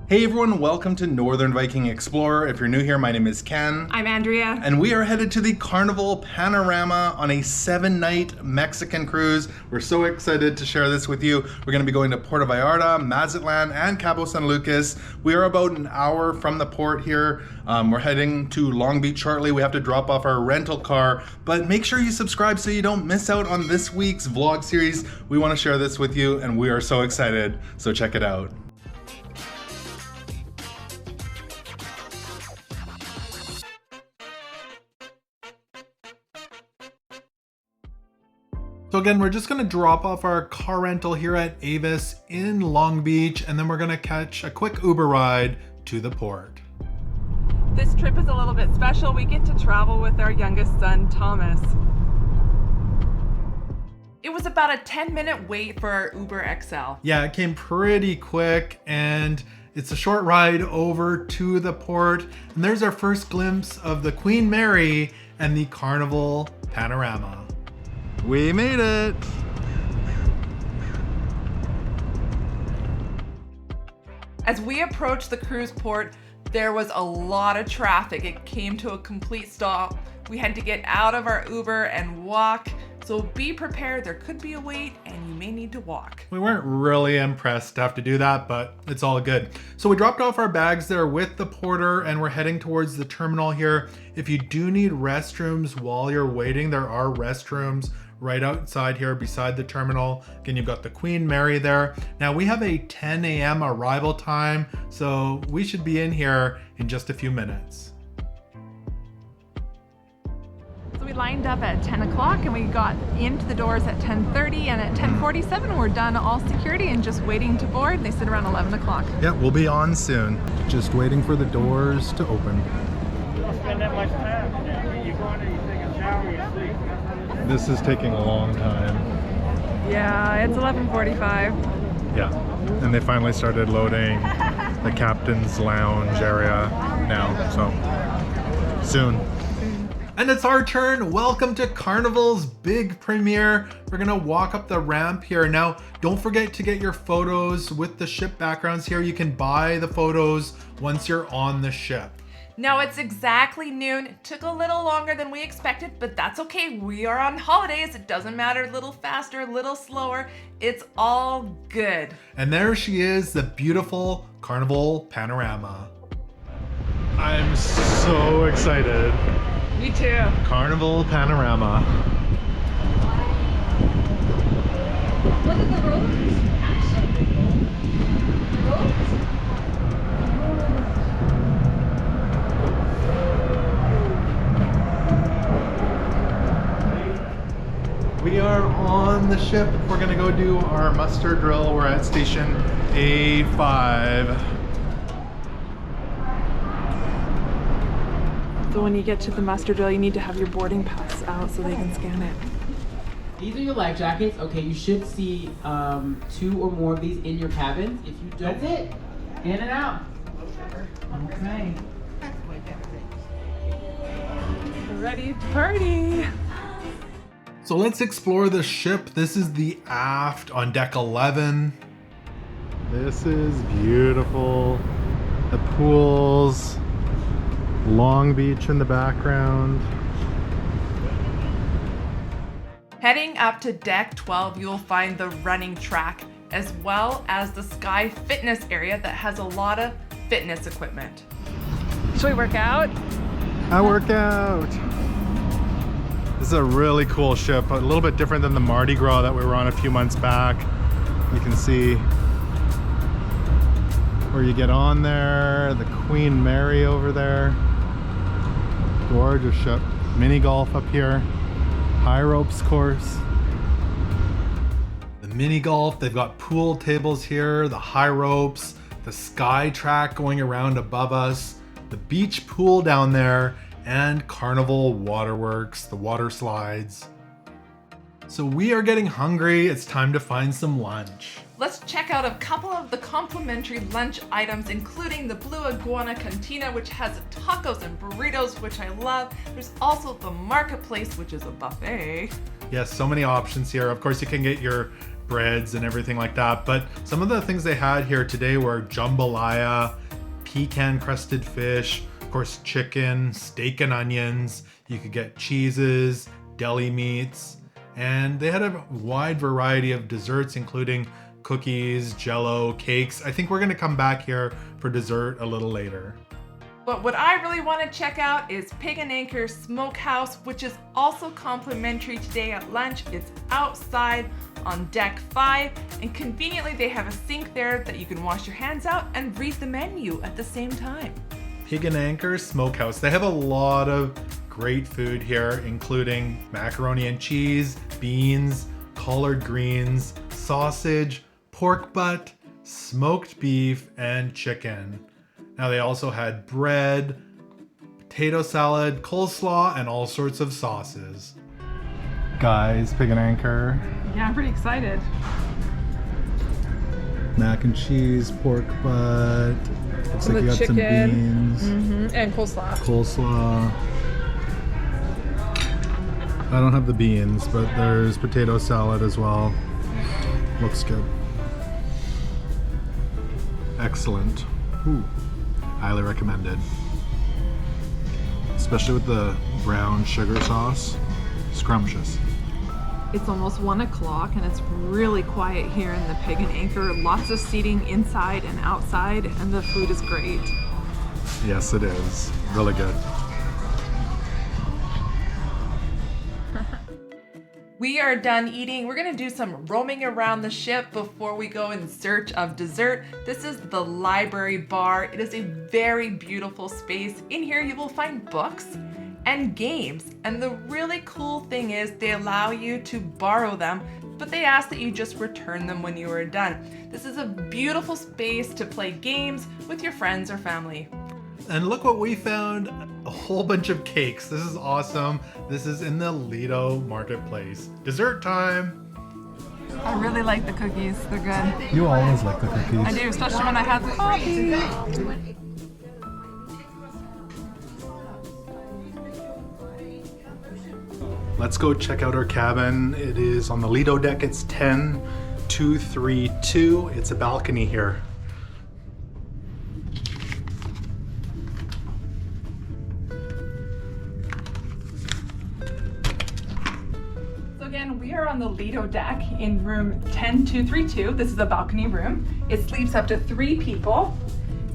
Hey everyone, welcome to Northern Viking Explorer. If you're new here, my name is Ken. I'm Andrea. And we are headed to the Carnival Panorama on a 7-night Mexican cruise. We're so excited to share this with you. We're going to be going to Puerto Vallarta, Mazatlan, and Cabo San Lucas. We are about an hour from the port here. We're heading to Long Beach shortly. We have to drop off our rental car, but make sure you subscribe so you don't miss out on this week's vlog series. We want to share this with you and we are so excited, so check it out. So again, we're just gonna drop off our car rental here at Avis in Long Beach, and then we're gonna catch a quick Uber ride to the port. This trip is a little bit special. We get to travel with our youngest son, Thomas. It was about a 10-minute wait for our Uber XL. Yeah, it came pretty quick, and it's a short ride over to the port. And there's our first glimpse of the Queen Mary and the Carnival Panorama. We made it! As we approached the cruise port, there was a lot of traffic. It came to a complete stop. We had to get out of our Uber and walk. So be prepared, there could be a wait and you may need to walk. We weren't really impressed to have to do that, but it's all good. So we dropped off our bags there with the porter and we're heading towards the terminal here. If you do need restrooms while you're waiting, there are restrooms right outside here beside the terminal. Again, you've got the Queen Mary there. Now we have a 10 a.m. arrival time, so we should be in here in just a few minutes. So we lined up at 10 o'clock and we got into the doors at 10:30, and at 10:47 we're done all security and just waiting to board. They said around 11 o'clock. Yeah, we'll be on soon. Just waiting for the doors to open. You don't spend that much time. You go in there, you take a shower, you sleep. This is taking a long time. Yeah, it's 11:45. Yeah, and they finally started loading the captain's lounge area now, so soon. And it's our turn. Welcome to Carnival's big premiere. We're gonna walk up the ramp here. Now, don't forget to get your photos with the ship backgrounds here. You can buy the photos once you're on the ship. Now it's exactly noon. It took a little longer than we expected, but that's okay. We are on holidays. It doesn't matter, a little faster, a little slower. It's all good. And there she is, the beautiful Carnival Panorama. I'm so excited. Me too. Carnival Panorama. Look at the roads. We are on the ship. We're gonna go do our muster drill. We're at station A5. So when you get to the muster drill, you need to have your boarding pass out so they can scan it. These are your life jackets. Okay, you should see 2 or more of these in your cabins. If you don't, that's it. In and out. Okay. Ready to party. So let's explore the ship. This is the aft on deck 11. This is beautiful. The pools, Long Beach in the background. Heading up to deck 12, you'll find the running track as well as the Sky Fitness area that has a lot of fitness equipment. Should we work out? I work out. This is a really cool ship, a little bit different than the Mardi Gras that we were on a few months back. You can see where you get on there, the Queen Mary over there. Gorgeous ship. Mini golf up here. High ropes course. The mini golf, they've got pool tables here, the high ropes, the sky track going around above us, the beach pool down there, and Carnival Waterworks, the water slides. So we are getting hungry. It's time to find some lunch. Let's check out a couple of the complimentary lunch items, including the Blue Iguana Cantina, which has tacos and burritos, which I love. There's also the Marketplace, which is a buffet. Yes, so many options here. Of course, you can get your breads and everything like that. But some of the things they had here today were jambalaya, pecan crusted fish, of course chicken, steak and onions. You could get cheeses, deli meats, and they had a wide variety of desserts, including cookies, jello, cakes. I think we're gonna come back here for dessert a little later. But what I really want to check out is Pig and Anchor Smokehouse, which is also complimentary today at lunch. It's outside on deck 5, and conveniently they have a sink there that you can wash your hands out and read the menu at the same time. Pig and Anchor Smokehouse. They have a lot of great food here, including macaroni and cheese, beans, collard greens, sausage, pork butt, smoked beef, and chicken. Now they also had bread, potato salad, coleslaw, and all sorts of sauces. Guys, Pig and Anchor. Yeah, I'm pretty excited. Mac and cheese, pork butt. Looks like you got some beans. And coleslaw. Coleslaw. I don't have the beans, but there's potato salad as well. Looks good. Excellent. Ooh. Highly recommended. Especially with the brown sugar sauce. Scrumptious. It's almost 1 o'clock and it's really quiet here in the Pig and Anchor. Lots of seating inside and outside, and the food is great. Yes, it is. Really good. We are done eating. We're gonna do some roaming around the ship before we go in search of dessert. This is the library bar. It is a very beautiful space. In here you will find books and games. And the really cool thing is they allow you to borrow them, but they ask that you just return them when you are done. This is a beautiful space to play games with your friends or family. And look what we found, a whole bunch of cakes. This is awesome. This is in the Lido marketplace. Dessert time. I really like the cookies. They're good. You always like the cookies. I do, especially when I have coffee. Let's go check out our cabin. It is on the Lido deck. It's 10232. It's a balcony here. Again, we are on the Lido deck in room 10232. This is a balcony room. It sleeps up to 3 people.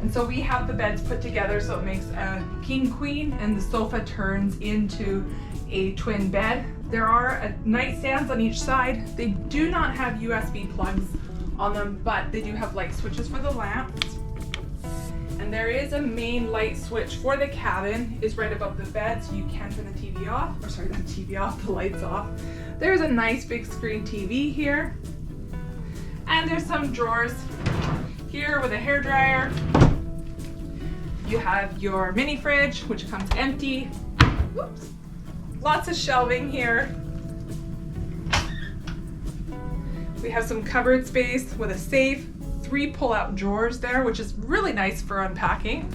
And so we have the beds put together so it makes a king queen, and the sofa turns into a twin bed. There are nightstands on each side. They do not have USB plugs on them, but they do have light switches for the lamps. And there is a main light switch for the cabin, is right above the bed, so you can turn the TV off, or sorry, not the TV off, the lights off. There's a nice big screen TV here. And there's some drawers here with a hairdryer. You have your mini fridge, which comes empty. Whoops. Lots of shelving here. We have some cupboard space with a safe, 3 pull-out drawers there, which is really nice for unpacking.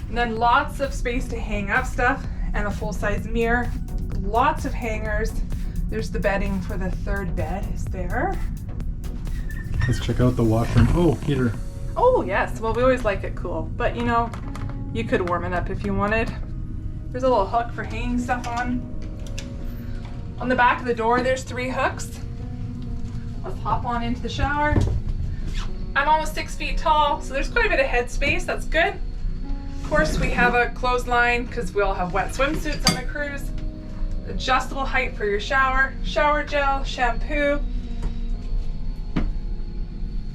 And then lots of space to hang up stuff and a full-size mirror. Lots of hangers. There's the bedding for the 3rd bed is there. Let's check out the washroom. Oh, heater. Oh yes, well we always like it cool, but you know, you could warm it up if you wanted. There's a little hook for hanging stuff on. On the back of the door, there's 3 hooks. Let's hop on into the shower. I'm almost 6 feet tall, so there's quite a bit of head space, that's good. Of course, we have a clothesline because we all have wet swimsuits on the cruise. Adjustable height for your shower, shower gel, shampoo.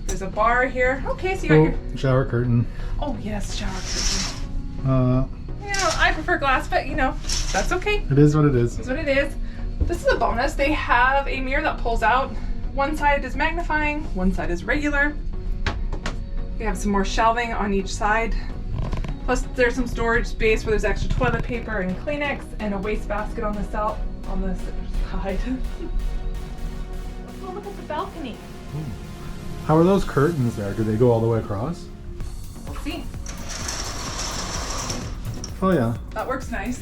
There's a bar here. Okay, so you got your... shower curtain. Oh yes, shower curtain. You know, I prefer glass, but you know, that's okay. It is what it is. That's what it is. This is a bonus. They have a mirror that pulls out. One side is magnifying, one side is regular. We have some more shelving on each side. Plus there's some storage space where there's extra toilet paper and Kleenex and a wastebasket on the side. Let's go look at the balcony. How are those curtains there? Do they go all the way across? We'll see. Oh yeah. That works nice.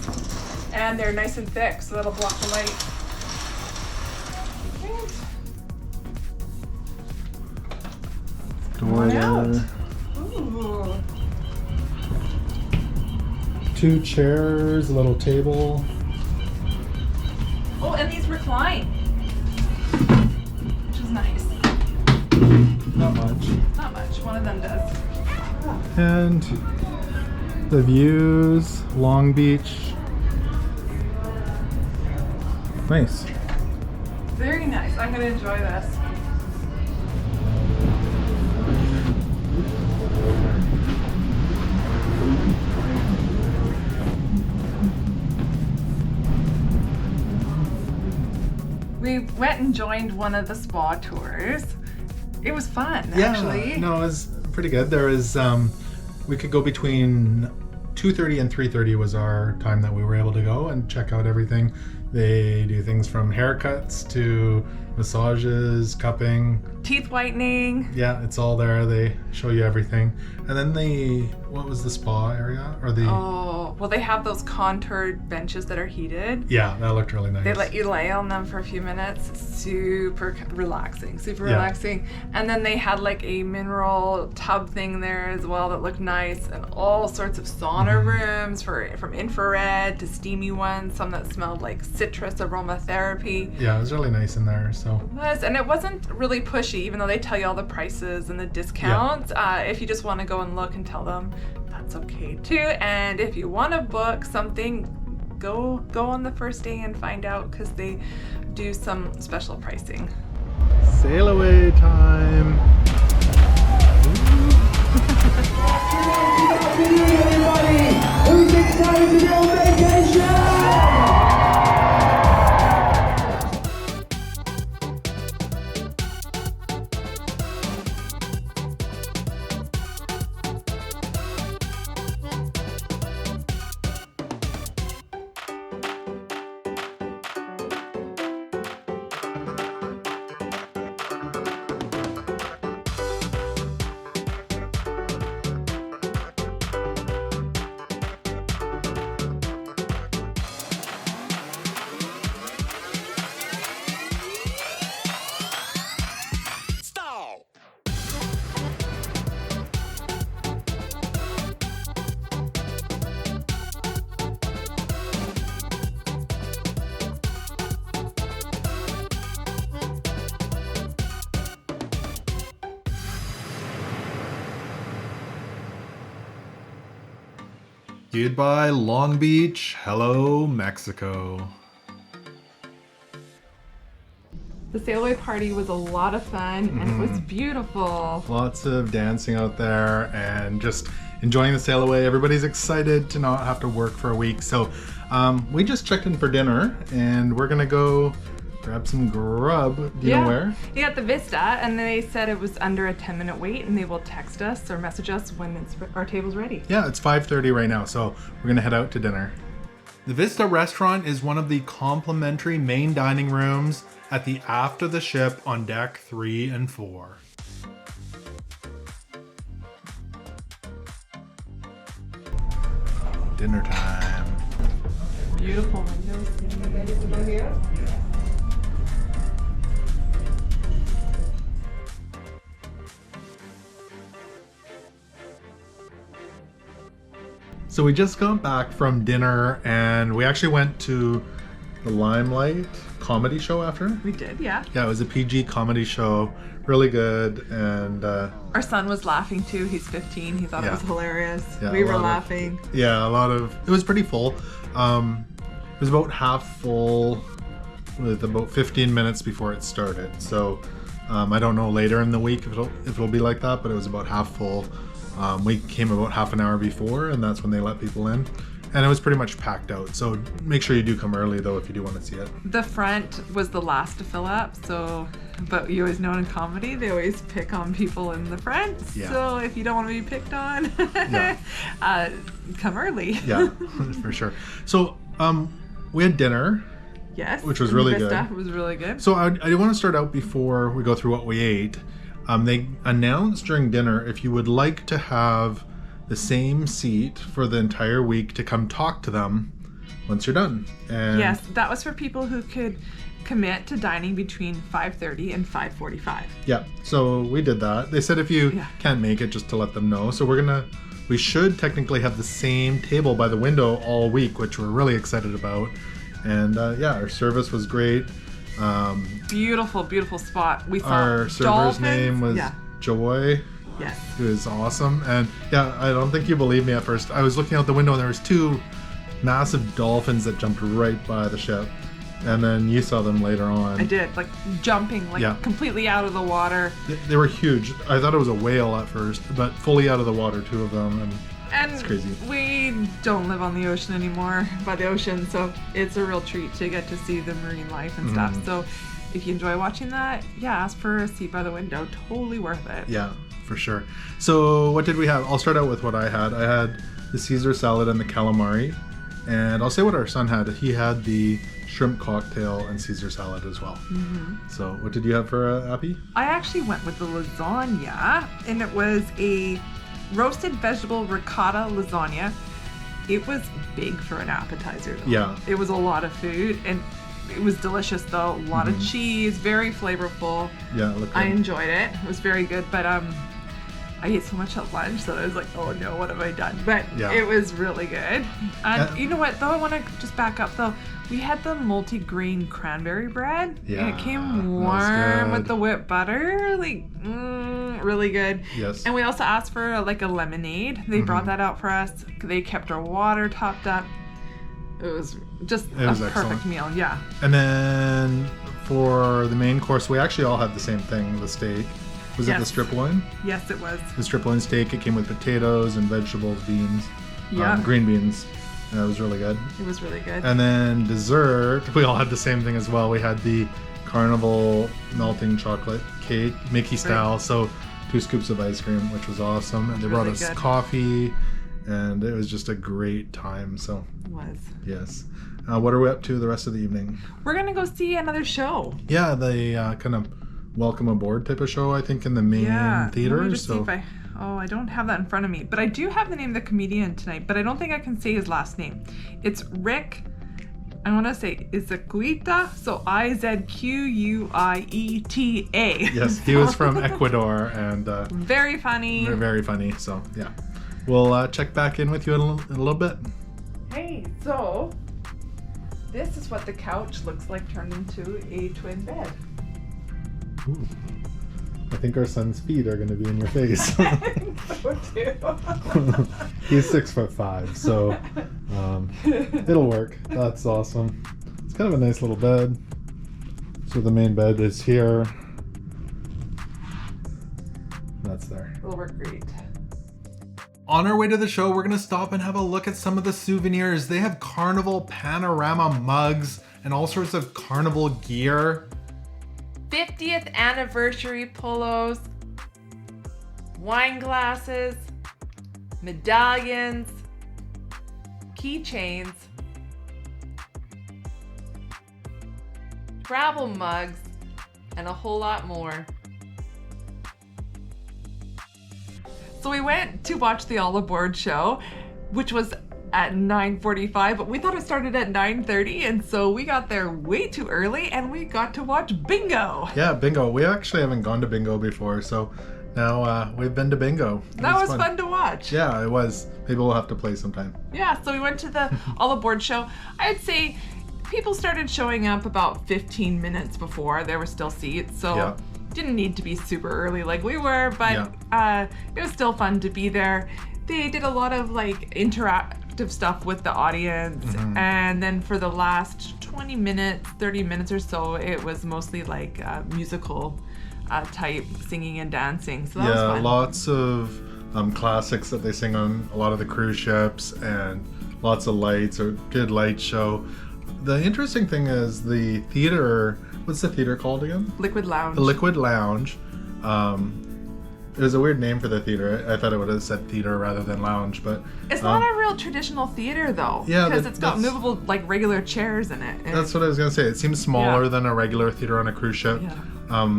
And they're nice and thick, so that'll block the light. Door on there. out. Ooh. 2 chairs, a little table. Oh, and these recline, which is nice. Not much. Not much. One of them does. And the views, Long Beach. Nice. Very nice. I'm gonna enjoy this. We went and joined one of the spa tours. It was fun, actually. No, it was pretty good. There was, we could go between 2:30 and 3:30 was our time that we were able to go and check out everything. They do things from haircuts to massages, cupping. Teeth whitening. Yeah, it's all there. They show you everything. And then what was the spa area? Or the... Oh, well, they have those contoured benches that are heated. Yeah, that looked really nice. They let you lay on them for a few minutes. Super relaxing, super Yeah. relaxing. And then they had like a mineral tub thing there as well that looked nice, and all sorts of sauna rooms from infrared to steamy ones, some that smelled like citrus aromatherapy. Yeah, it was really nice in there. So And it wasn't really pushy, even though they tell you all the prices and the discounts. If you just want to go and look and tell them, that's okay too. And if you want to book something, go on the first day and find out, because they do some special pricing. sail away time. Who's excited to go on vacation? Goodbye, Long Beach. Hello, Mexico. The sail away party was a lot of fun, and it was beautiful. Lots of dancing out there and just enjoying the sail away. Everybody's excited to not have to work for a week. So we just checked in for dinner, and we're gonna go grab some grub. Do you know where? You got the Vista, and they said it was under a 10-minute wait, and they will text us or message us when our table's ready. Yeah, it's 5:30 right now, so we're gonna head out to dinner. The Vista restaurant is one of the complimentary main dining rooms at the aft of the ship on deck 3 and 4. Dinner time. Beautiful windows. So we just got back from dinner and we actually went to the Limelight comedy show after. We did, yeah. Yeah, it was a PG comedy show. Really good. And Our son was laughing too. He's 15. He thought it Yeah. was hilarious. Yeah, We a were lot of- laughing. it was pretty full. It was about half full with about 15 minutes before it started. So I don't know later in the week if it'll be like that, but it was about half full. We came about half an hour before, and that's when they let people in. And it was pretty much packed out. So make sure you do come early though if you do want to see it. The front was the last to fill up, but you always know in comedy, they always pick on people in the front. Yeah. So if you don't want to be picked on, Yeah. come early. Yeah, for sure. So we had dinner. Yes. Which was really Vista good. was really good. So I want to start out before we go through what we ate. They announced during dinner if you would like to have the same seat for the entire week to come talk to them once you're done. And Yes, that was for people who could commit to dining between 5:30 and 5:45. Yeah, so we did that. They said if you Yeah. can't make it, just to let them know. So we should technically have the same table by the window all week, which we're really excited about. And yeah, our service was great. Beautiful, beautiful spot. We saw Our server's dolphins. name was Yeah. Joy. Yes. It was awesome. And yeah, I don't think you believed me at first. I was looking out the window and there was 2 massive dolphins that jumped right by the ship. And then you saw them later on. I did, like jumping, like Yeah. completely out of the water. They were huge. I thought it was a whale at first, but fully out of the water, 2 of them. And And it's crazy. we don't live on the ocean anymore, by the ocean, so it's a real treat to get to see the marine life and stuff. So if you enjoy watching that, yeah, ask for a seat by the window. Totally worth it. yeah, for sure. So what did we have? I'll start out with what I had. I had the Caesar salad and the calamari. And I'll say what our son had. He had the shrimp cocktail and Caesar salad as well. So what did you have for Appy? I actually went with the lasagna, and it was a roasted vegetable ricotta lasagna. It was big for an appetizer, though. Yeah. It was a lot of food, and it was delicious, though. A lot of cheese, very flavorful. Yeah, look I good. enjoyed it. It was very good, but I ate so much at lunch that I was like, oh no, what have I done? But Yeah. it was really good. And you know what, though? I want to just back up, though. We had the multi-grain cranberry bread. Yeah, And it came that was warm with good. the whipped butter. Like, really good. Yes. And we also asked for like a lemonade. They brought that out for us. They kept our water topped up. It was just It was a perfect excellent. meal. Yeah. And then for the main course, we actually all had the same thing, the steak. Was it the Yes. strip loin? Yes, it was. The strip loin steak. It came with potatoes and vegetables, beans, Yeah. green beans. And that was really good. It was really good. And then dessert, we all had the same thing as well. We had the Carnival melting chocolate cake, Mickey style. So 2 scoops of ice cream, which was awesome. And they brought Really us good. coffee, and it was just a great time. So It was. yes. What are we up to the rest of the evening? We're going to go see another show. Yeah, the kind of welcome aboard type of show, I think, in the main theater. Let me just see So if I don't have that in front of me, but I do have the name of the comedian tonight, but I don't think I can say his last name. It's Rick, I want to say Izacuita, so Izquuieta. yes, he was from Ecuador, and Very funny. they're very funny. So yeah, we'll check back in with you in a little bit. Hey, so this is what the couch looks like turned into a twin bed. Ooh. I think our son's feet are going to be in your face. So too. He's 6'5", so it'll work. That's awesome. It's kind of a nice little bed. So the main bed is here. That's there. It'll work great. On our way to the show, we're going to stop and have a look at some of the souvenirs. They have Carnival Panorama mugs and all sorts of Carnival gear. 50th anniversary polos, wine glasses, medallions, keychains, travel mugs, and a whole lot more. So we went to watch the All Aboard show, which was at 9:45, but we thought it started at 9:30, and so we got there way too early and we got to watch bingo. Yeah, bingo. We actually haven't gone to bingo before, so now we've been to bingo. That was fun to watch. Yeah, it was. Maybe we'll have to play sometime. Yeah, so we went to the All Aboard show. I'd say people started showing up about 15 minutes before. There were still seats, so Yeah. didn't need to be super early like we were, but it was still fun to be there. They did a lot of like interactive stuff with the audience, and then for the last 20 minutes, 30 minutes or so, it was mostly like musical type singing and dancing. So that was fun. Lots of classics that they sing on a lot of the cruise ships, and lots of lights, a good light show. The interesting thing is the theater. What's the theater called again? Liquid Lounge. The Liquid Lounge. It was a weird name for the theater. I thought it would have said theater rather than lounge, but It's not a real traditional theater though. Yeah, because it's got that's- movable like regular chairs in it. And that's what I was gonna say. It seems smaller Yeah. than a regular theater on a cruise ship. Yeah.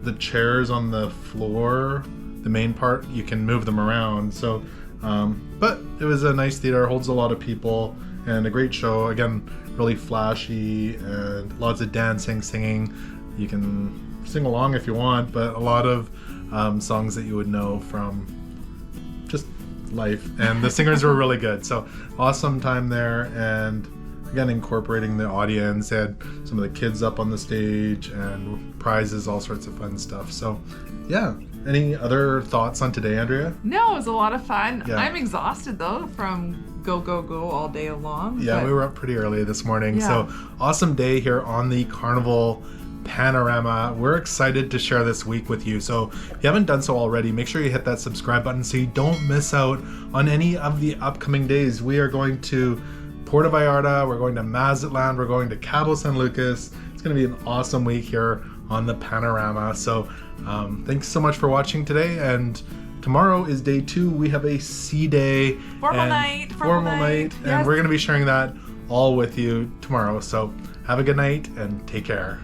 The chairs on the floor, the main part, you can move them around. So, but it was a nice theater. Holds a lot of people, and a great show. Again, really flashy and lots of dancing, singing. You can sing along if you want, but a lot of songs that you would know from just life, and the singers were really good. So awesome time there, and again incorporating the audience. They had some of the kids up on the stage and prizes, all sorts of fun stuff. So yeah, any other thoughts on today, Andrea? No, it was a lot of fun. Yeah. I'm exhausted though from go all day long. Yeah, but we were up pretty early this morning. Yeah. So awesome day here on the Carnival Panorama. We're excited to share this week with you. So if you haven't done so already, make sure you hit that subscribe button so you don't miss out on any of the upcoming days. We are going to Puerto Vallarta, we're going to Mazatlan, we're going to Cabo San Lucas. It's going to be an awesome week here on the Panorama. So thanks so much for watching today, and tomorrow is day 2. We have a sea day. Formal and night. And Yes. we're going to be sharing that all with you tomorrow. So have a good night and take care.